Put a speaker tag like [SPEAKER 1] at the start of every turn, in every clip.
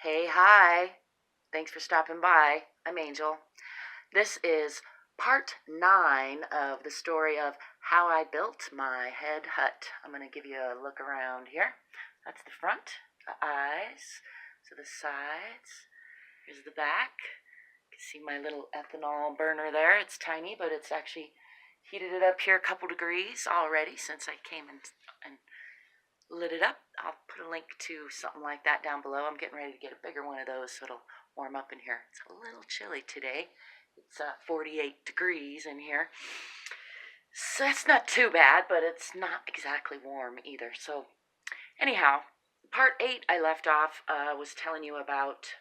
[SPEAKER 1] Hey, hi. Thanks for stopping by. I'm Angel. This is part 9 of the story of how I built my head hut. I'm going to give you a look around here. That's the front, the eyes, so the sides. Here's the back. You can see my little ethanol burner there. It's tiny, but it's actually heated it up here a couple degrees already since I came and lit it up. I'll put a link to something like that down below. I'm getting ready to get a bigger one of those so it'll warm up in here. It's a little chilly today. It's 48 degrees in here. So that's not too bad, but it's not exactly warm either. So anyhow, part 8 I left off was telling you about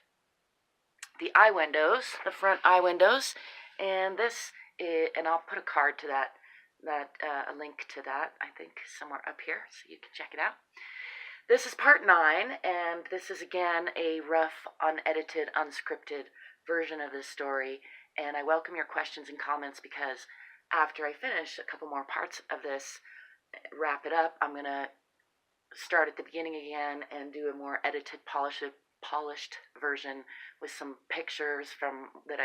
[SPEAKER 1] the eye windows, the front eye windows, and this is, and I'll put a card to that a link to that, I think, somewhere up here, so you can check it out. This is part 9, and this is again a rough, unedited, unscripted version of this story, and I welcome your questions and comments because after I finish a couple more parts of this, wrap it up, I'm going to start at the beginning again and do a more edited, polished version with some pictures from the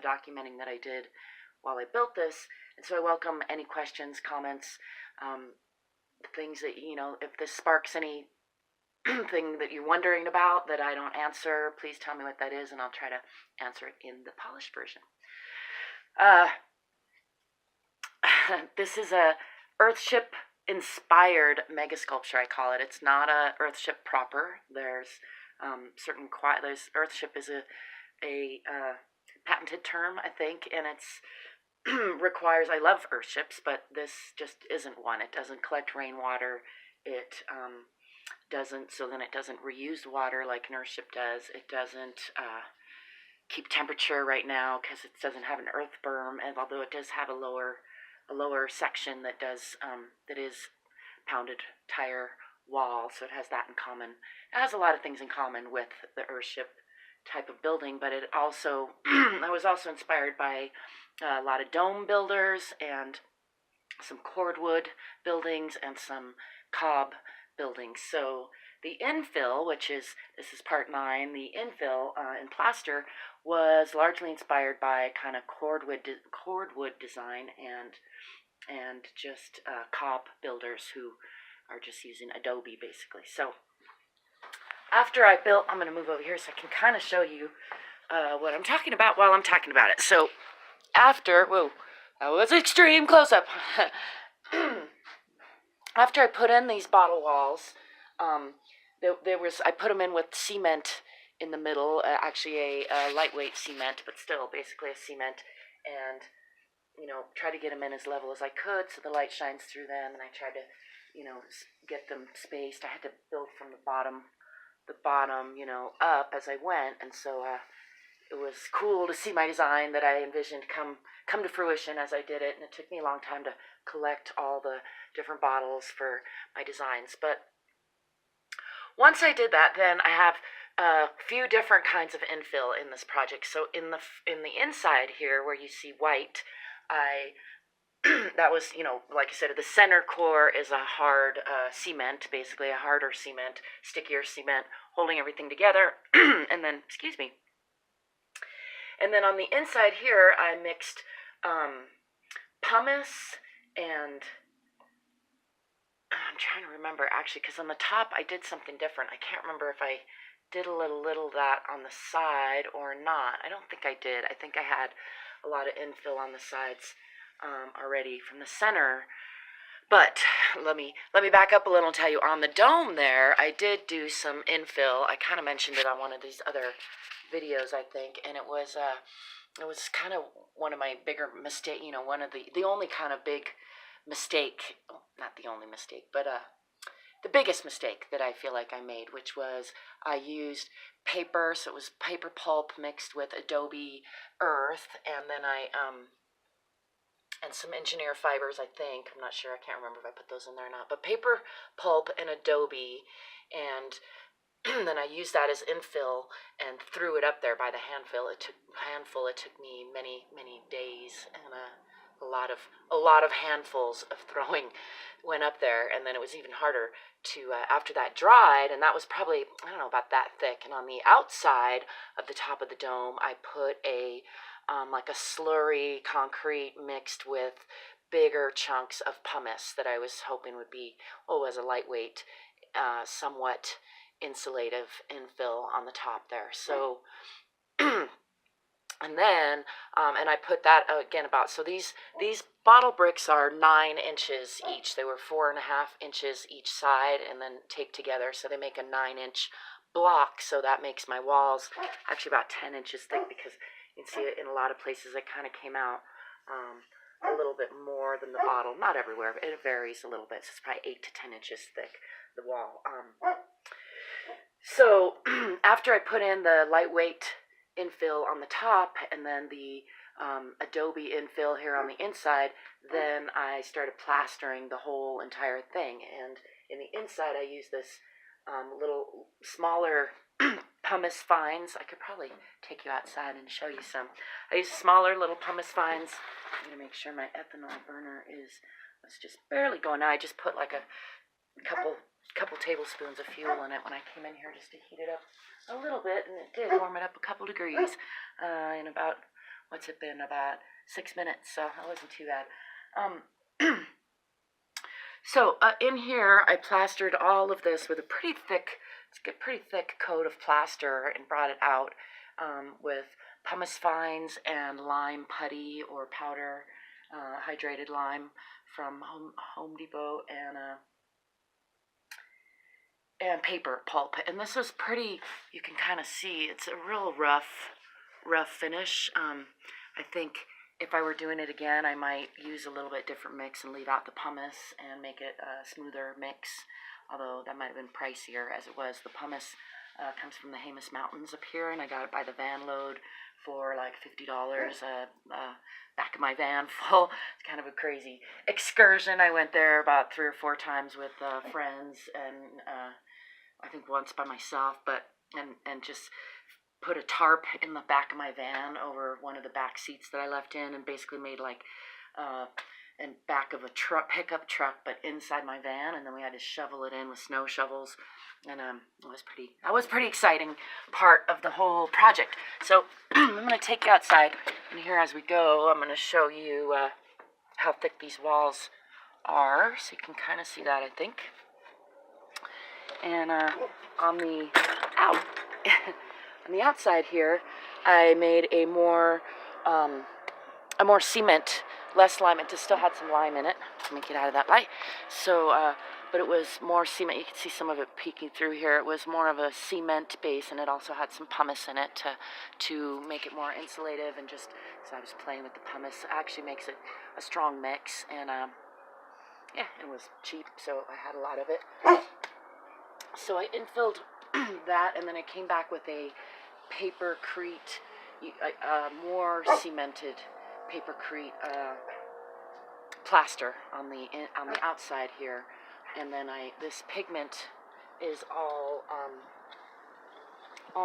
[SPEAKER 1] documenting that I did while I built this. And so I welcome any questions, comments, things that, if this sparks any thing that you're wondering about that I don't answer, please tell me what that is and I'll try to answer it in the polished version. This is a Earthship inspired Megasculpture, I call it. It's not a Earthship proper. There's Earthship is a patented term, I think, and it's requires, I love Earthships, but this just isn't one. It doesn't collect rainwater. It doesn't reuse water like an Earthship does. It doesn't keep temperature right now because it doesn't have an earth berm, and although it does have a lower section that is pounded tire wall, so it has that in common. It has a lot of things in common with the Earthship type of building, but it also I was also inspired by a lot of dome builders and some cordwood buildings and some cob buildings. So the infill, this is part 9, the infill in plaster was largely inspired by kind of cordwood design and just cob builders who are just using Adobe basically. So after I built, I'm going to move over here so I can kind of show you what I'm talking about while I'm talking about it. So after, whoa, that was extreme close-up. After I put in these bottle walls, I put them in with cement in the middle, actually a lightweight cement, but still basically a cement, and try to get them in as level as I could so the light shines through them, and I tried to get them spaced. I had to build from the bottom up as I went, and so it was cool to see my design that I envisioned come to fruition as I did it, and it took me a long time to collect all the different bottles for my designs. But once I did that, then I have a few different kinds of infill in this project. So in the inside here where you see white, that was, like I said, the center core is a hard cement, basically a harder cement, stickier cement, holding everything together. And then, excuse me. And then on the inside here, I mixed pumice and I'm trying to remember actually, because on the top I did something different. I can't remember if I did a little that on the side or not. I don't think I did. I think I had a lot of infill on the sides already from the center. But let me back up a little and tell you, on the dome there, I did do some infill. I kind of mentioned it on one of these other videos, I think, and it was kind of one of my bigger mistakes, one of the only kind of big mistake, not the only mistake, but the biggest mistake that I feel like I made, which was I used paper, so it was paper pulp mixed with Adobe Earth, and then and some engineer fibers, I think. I'm not sure. I can't remember if I put those in there or not. But paper pulp and Adobe, and then I used that as infill and threw it up there by the handful. It took me many days and a lot of handfuls of throwing went up there, and then it was even harder to after that dried, and that was probably, I don't know, about that thick. And on the outside of the top of the dome, I put a like a slurry concrete mixed with bigger chunks of pumice that I was hoping would be, as a lightweight, somewhat insulative infill on the top there. So and then and I put that again about, so these bottle bricks are 9 inches each. They were 4.5 inches each side and then taped together, so they make a 9-inch block. So that makes my walls actually about 10 inches thick, because you can see it in a lot of places it kind of came out a little bit more than the bottle. Not everywhere, but it varies a little bit. So it's probably 8 to 10 inches thick, the wall. So after I put in the lightweight infill on the top and then the adobe infill here on the inside, then I started plastering the whole entire thing. And in the inside I use this little smaller pumice fines. I could probably take you outside and show you some. I use smaller little pumice fines. I'm going to make sure my ethanol burner is just barely going. Now I just put like a couple tablespoons of fuel in it when I came in here just to heat it up a little bit, and it did warm it up a couple degrees in about, what's it been, about 6 minutes, so that wasn't too bad. So in here I plastered all of this with a pretty thick coat of plaster, and brought it out with pumice fines and lime putty or powder, hydrated lime from Home Depot, and paper pulp. And this was pretty, you can kind of see it's a real rough finish. I think if I were doing it again, I might use a little bit different mix and leave out the pumice and make it a smoother mix, although that might have been pricier. As it was, the pumice comes from the Jemez Mountains up here, and I got it by the van load for like $50, back of my van full. It's kind of a crazy excursion. I went there about 3 or 4 times with friends, and I think once by myself, and just put a tarp in the back of my van over one of the back seats that I left in, and basically made like in back of a pickup truck, but inside my van, and then we had to shovel it in with snow shovels, and that was pretty exciting part of the whole project. So I'm going to take you outside, and here as we go, I'm going to show you how thick these walls are, so you can kind of see that, I think. And on the on the outside here, I made a more cement, less lime. It just still had some lime in it. Let me get out of that light. So, but it was more cement. You can see some of it peeking through here. It was more of a cement base, and it also had some pumice in it to make it more insulative. And just so I was playing with the pumice, it actually makes it a strong mix. And yeah, it was cheap, so I had a lot of it. So I infilled that, and then I came back with a papercrete, more cemented papercrete plaster on the outside here, and then this pigment is all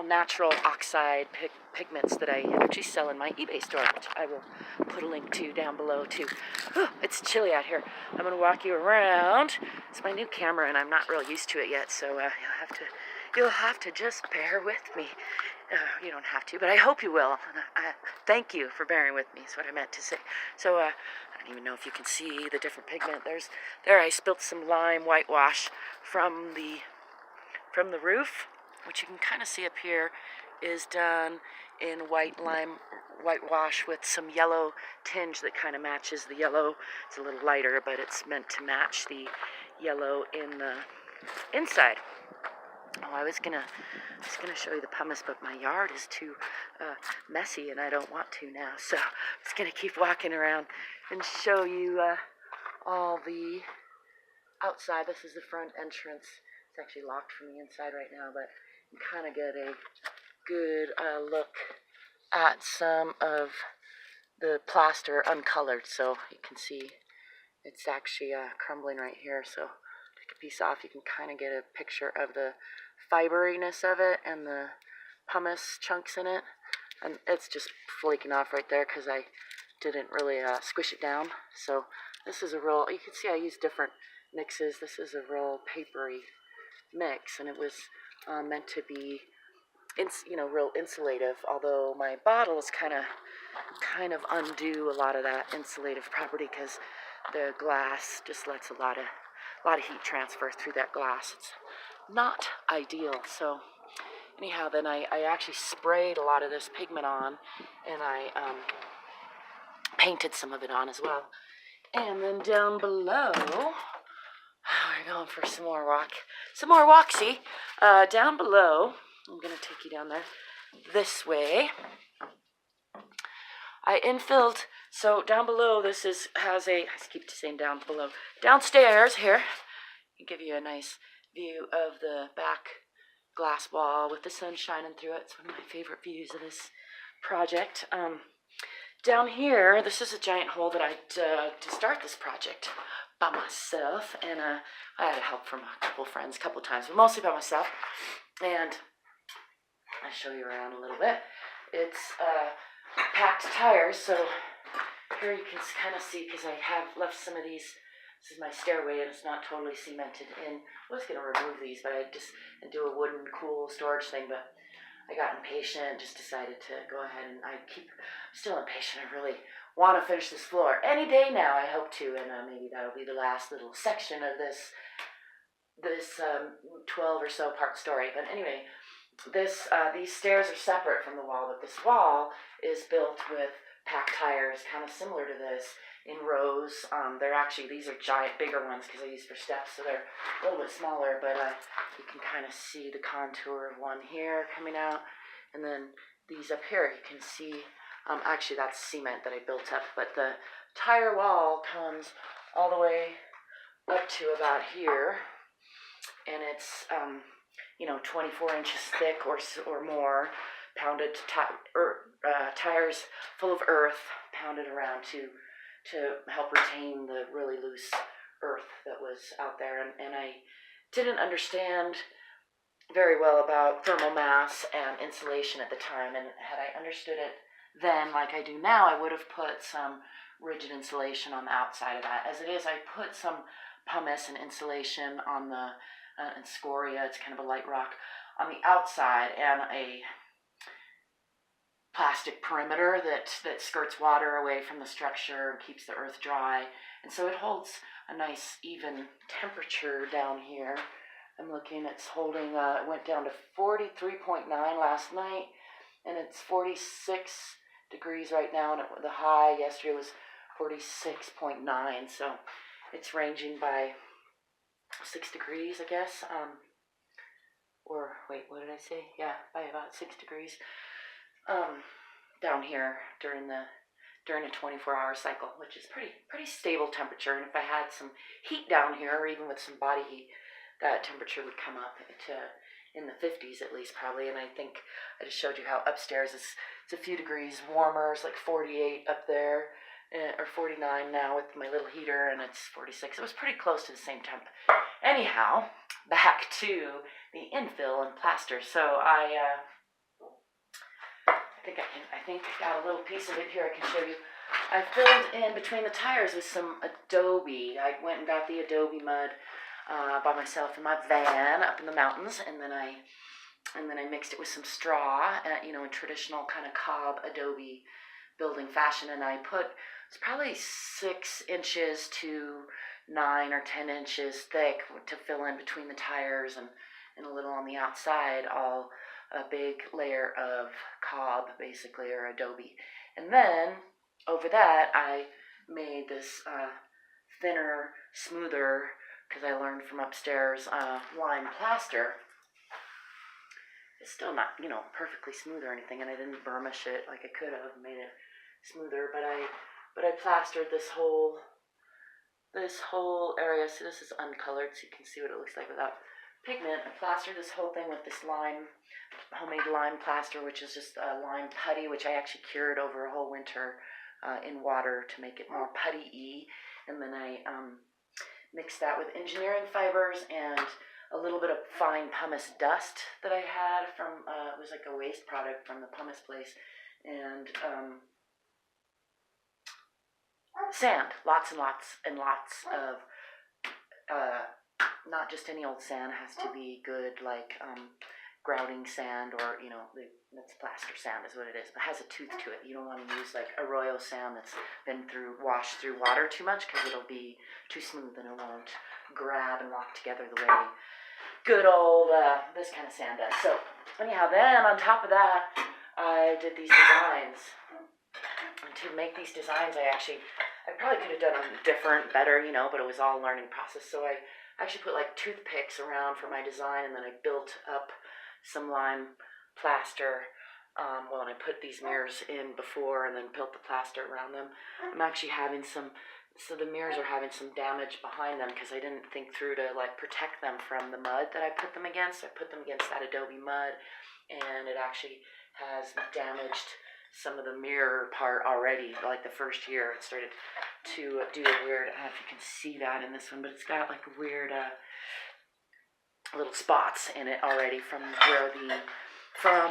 [SPEAKER 1] natural oxide pigments that I actually sell in my eBay store, which I will put a link to down below too. Oh, it's chilly out here. I'm going to walk you around. It's my new camera, and I'm not real used to it yet, so you'll have to just bear with me. You don't have to, but I hope you will. Thank you for bearing with me, is what I meant to say. So I don't even know if you can see the different pigment. There I spilt some lime whitewash from the roof, which you can kind of see up here is done in whitewash with some yellow tinge that kind of matches the yellow. It's a little lighter, but it's meant to match the yellow in the inside. Oh, I was gonna show you the pumice, but my yard is too messy, and I don't want to now. So I'm just gonna keep walking around and show you all the outside. This is the front entrance. It's actually locked from the inside right now, but you can kind of get a good look at some of the plaster uncolored. So you can see it's actually crumbling right here. So take a piece off, you can kind of get a picture of the fiberiness of it and the pumice chunks in it. And it's just flaking off right there because I didn't really squish it down. So this is a real, you can see I used different mixes. This is a real papery mix, and it was meant to be, real insulative, although my bottles kind of undo a lot of that insulative property because the glass just lets a lot of heat transfer through that glass. It's not ideal. So anyhow, then I actually sprayed a lot of this pigment on, and I painted some of it on as well. And then down below, we're going for some more walksy. Down below, I'm going to take you down there this way. I infilled, so down below I keep saying down below, downstairs here, I'll give you a nice view of the back glass wall with the sun shining through it. It's one of my favorite views of this project. Down here, this is a giant hole that I dug to start this project by myself, and I had help from a couple friends a couple times, but mostly by myself. And I'll show you around a little bit. It's packed tires, so here you can kind of see, because I have left some of these. This is my stairway, and it's not totally cemented in. I was going to remove these, but I just do a wooden cool storage thing, but I got impatient, just decided to go ahead, and still impatient. I really want to finish this floor any day now. I hope to, and maybe that'll be the last little section of this 12 or so part story. But anyway, these stairs are separate from the wall, but this wall is built with packed tires, kind of similar to this, in rows. These are giant, bigger ones because I use for steps, so they're a little bit smaller, but you can kind of see the contour of one here coming out, and then these up here you can see, actually that's cement that I built up, but the tire wall comes all the way up to about here, and it's 24 inches thick or more, pounded tires full of earth, pounded around to help retain the really loose earth that was out there. And I didn't understand very well about thermal mass and insulation at the time, and had I understood it then like I do now, I would have put some rigid insulation on the outside of that. As it is, I put some pumice and insulation on the and scoria, it's kind of a light rock, on the outside, and a plastic perimeter that skirts water away from the structure and keeps the earth dry. And so it holds a nice even temperature down here. I'm looking, it's holding, it went down to 43.9 last night, and it's 46 degrees right now, and the high yesterday was 46.9, so it's ranging by 6 degrees, I guess, or wait, what did I say? Yeah, by about 6 degrees. Down here during a 24-hour cycle, which is pretty stable temperature. And if I had some heat down here, or even with some body heat, that temperature would come up to in the 50s at least, probably. And I think I just showed you how upstairs it's a few degrees warmer. It's like 48 up there, or 49 now with my little heater, and it's 46. It was pretty close to the same temp. Anyhow, back to the infill and plasters. So I think I got a little piece of it here I can show you. I filled in between the tires with some adobe. I went and got the adobe mud by myself in my van up in the mountains, and then I mixed it with some straw, in traditional kind of cob adobe building fashion, and I put, it's probably 6 inches to 9 or 10 inches thick to fill in between the tires, and a little on the outside, all a big layer of cob, basically, or adobe. And then over that, I made this thinner, smoother, because I learned from upstairs, lime plaster. It's still not, perfectly smooth or anything, and I didn't burnish it like I could have made it smoother, but I plastered this whole area. So this is uncolored, so you can see what it looks like without pigment. I plastered this whole thing with this homemade lime plaster, which is just lime putty, which I actually cured over a whole winter in water to make it more putty-y. And then I mixed that with engineering fibers and a little bit of fine pumice dust that I had from, it was like a waste product from the pumice place. And sand, lots and lots and lots of, not just any old sand. It has to be good, like grouting sand, or that's plaster sand is what it is, but it has a tooth to it. You don't want to use like arroyo sand that's been washed through water too much, because it'll be too smooth and it won't grab and lock together the way good old this kind of sand does. So anyhow, then on top of that, I did these designs. And to make these designs, I probably could have done them different, better, but it was all a learning process. So I actually put like toothpicks around for my design, and then I built up some lime plaster. When I put these mirrors in before and then built the plaster around them, I'm actually having so the mirrors are having some damage behind them, because I didn't think through to like protect them from the mud that I put them against. I put them against that adobe mud, and it actually has damaged some of the mirror part already. Like the first year, it started to do a weird, I don't know if you can see that in this one, but it's got like weird little spots in it already from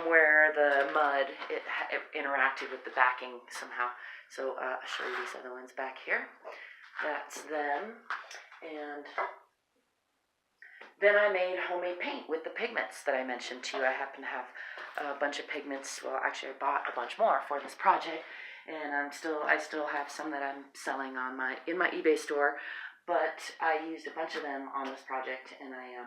[SPEAKER 1] where the mud it interacted with the backing somehow. So I'll show you these other ones back here. That's them. And then I made homemade paint with the pigments that I mentioned to you. I happen to have a bunch of pigments. Well, actually, I bought a bunch more for this project, and I still have some that I'm selling in my eBay store. But I used a bunch of them on this project, and I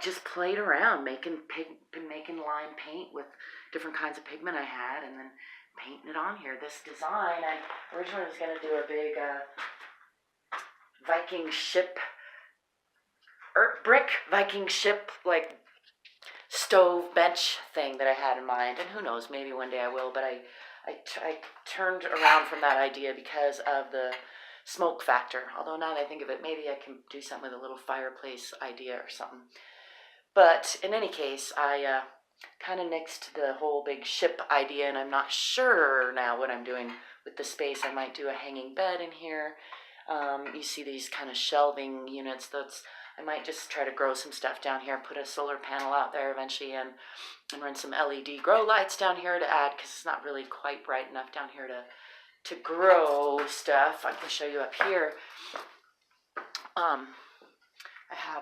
[SPEAKER 1] just played around making lime paint with different kinds of pigment I had, and then painting it on here. This design, I originally was going to do a big Viking ship, brick Viking ship, like stove bench thing that I had in mind. And who knows, maybe one day I will, but I turned around from that idea because of the smoke factor. Although now that I think of it, maybe I can do something with a little fireplace idea or something. But in any case, I kind of nixed the whole big ship idea, and I'm not sure now what I'm doing with the space. I might do a hanging bed in here. You see these kind of shelving units. I might just try to grow some stuff down here, put a solar panel out there eventually, and run some LED grow lights down here to add, because it's not really quite bright enough down here to grow stuff. I can show you up here.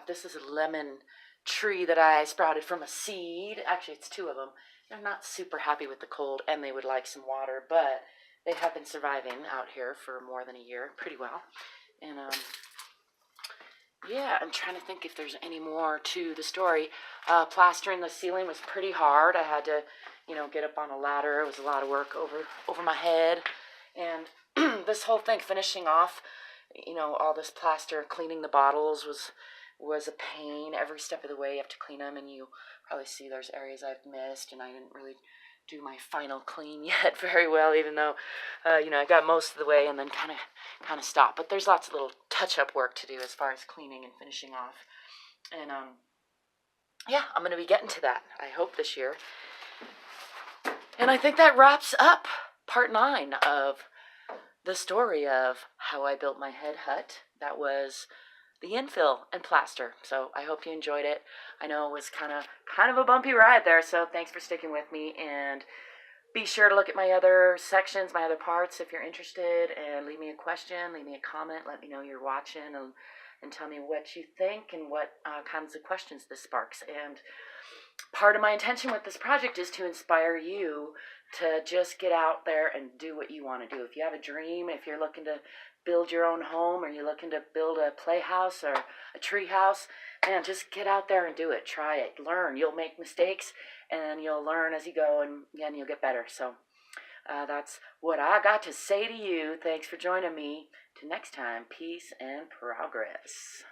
[SPEAKER 1] This is a lemon tree that I sprouted from a seed. Actually, it's two of them. They're not super happy with the cold, and they would like some water, but they have been surviving out here for more than a year pretty well. And I'm trying to think if there's any more to the story. Plastering the ceiling was pretty hard. I had to, get up on a ladder. It was a lot of work over my head. And this whole thing, finishing off, all this plaster, cleaning the bottles was a pain. Every step of the way you have to clean them, and you probably see there's areas I've missed, and I didn't really do my final clean yet very well, even though I got most of the way and then kind of stopped. But there's lots of little touch-up work to do as far as cleaning and finishing off. And I'm going to be getting to that, I hope, this year. And I think that wraps up part 9 of the story of how I built my head hut. That was the infill and plaster. So I hope you enjoyed it. I know it was kind of a bumpy ride there, so thanks for sticking with me, and be sure to look at my other sections, my other parts, if you're interested, and leave me a question, leave me a comment, let me know you're watching, and tell me what you think and what kinds of questions this sparks. And part of my intention with this project is to inspire you to just get out there and do what you want to do. If you have a dream, if you're looking to build your own home, or you're looking to build a playhouse or a tree house, man, just get out there and do it. Try it. Learn. You'll make mistakes, and you'll learn as you go, and you'll get better. So that's what I got to say to you. Thanks for joining me. Till next time, peace and progress.